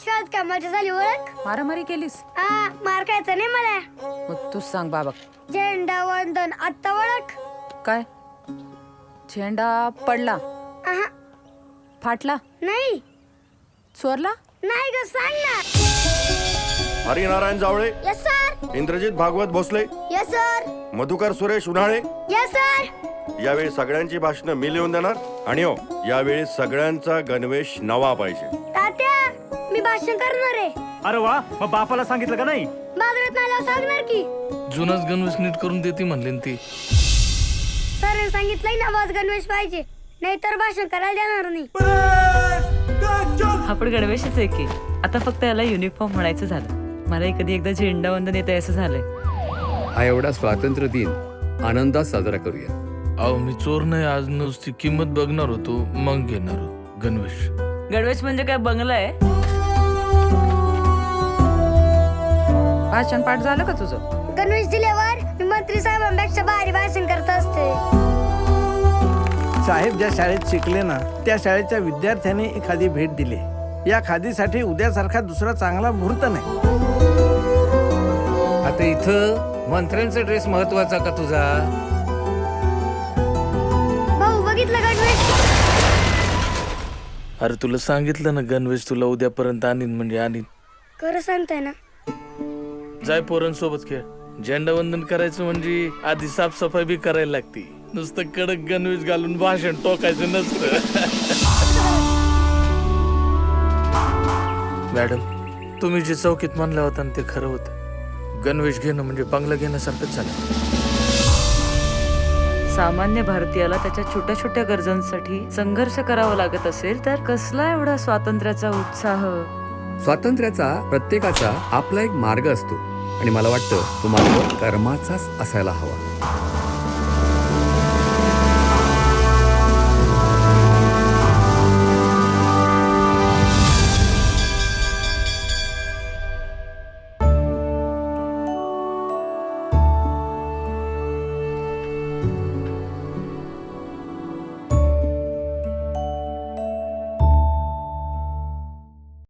शाळेत काय मजा झाली ओळख? मारामारी केलीस? हा, मार खायचा नाही मला. मग तूच सांग बाबा. झेंडा वंदन आत्ता ओळख? काय झेंडा पडला? आहा, फाटला? नाही चोरला? नाही ग, सांग ना. Harinarayan Jawale, yes sir. Indrajit Bhagwat Bhosale, yes sir. Madhukar Suresh Unhale. Yes sir. यावेळी सगळ्यांची भाषणं मी लिहून देणार आणि हो, यावेळी सगळ्यांचा गणवेश नवा पाहिजे. तात्या, मी भाषण करणार आहे. अरे वा, मग बापाला सांगितलं का नाही? बाजारात आल्यावर सांगणार की. जुनाच गणवेश नीट करून देते म्हणले ती. सर सांगितलंय ना, वाज गणवेश पाहिजे, नाहीतर भाषण करायला देणार नाही. आपण गणवेशच आहे की. आता फक्त याला युनिफॉर्म म्हणायचं झालं. मलाही कधी एकदा झेंडा वंदन येतं असं झालंय. हा एवढा स्वातंत्र्य दिन आनंदात साजरा करूया. अहो मी चोर नाही, आज नुसती किंमत बघणार होतो, मग घेणार गणवेश. गणवेश म्हणजे काय बंगला आहे? भाषण पाठ झालं का तुझं? गणवेश दिल्यावर मी मंत्री साहेबांपेक्षा भारी भाषण करत असते. साहेब ज्या शाळेत शिकले ना, त्या शाळेच्या विद्यार्थ्यांनी एखादी भेट दिली. या खादीसाठी उद्यासारखा दुसरा चांगला मुहूर्त नाही. आता इथं मंत्र्यांचा ड्रेस महत्वाचा का तुझा? भाऊ बघितलं गणवेश? अरे तुला सांगितलं ना, गणवेश तुला उद्यापर्यंत आणीन म्हणजे आणीन. खरं सांगताय ना? जाय पोरांसोबत खेळ. झेंडा वंदन करायचं म्हणजे आधी साफसफाई बी करायला लागती. नुसतं कडक गणवेश घालून भाषण टोकायचं नसतं. मॅडम, तुम्ही जे चौकीत म्हणलं होतं ना ते खरं होतं. गणवेश घेणं म्हणजे बंगला घेण्यासारखंच झालं. सामान्य भारतीयाला त्याच्या छोट्या छोट्या गरजांसाठी संघर्ष करावा लागत असेल तर कसला एवढा स्वातंत्र्याचा उत्साह? स्वातंत्र्याचा प्रत्येकाचा आपला एक मार्ग असतो आणि मला वाटतं तो मार्ग कर्माचाच असायला हवा.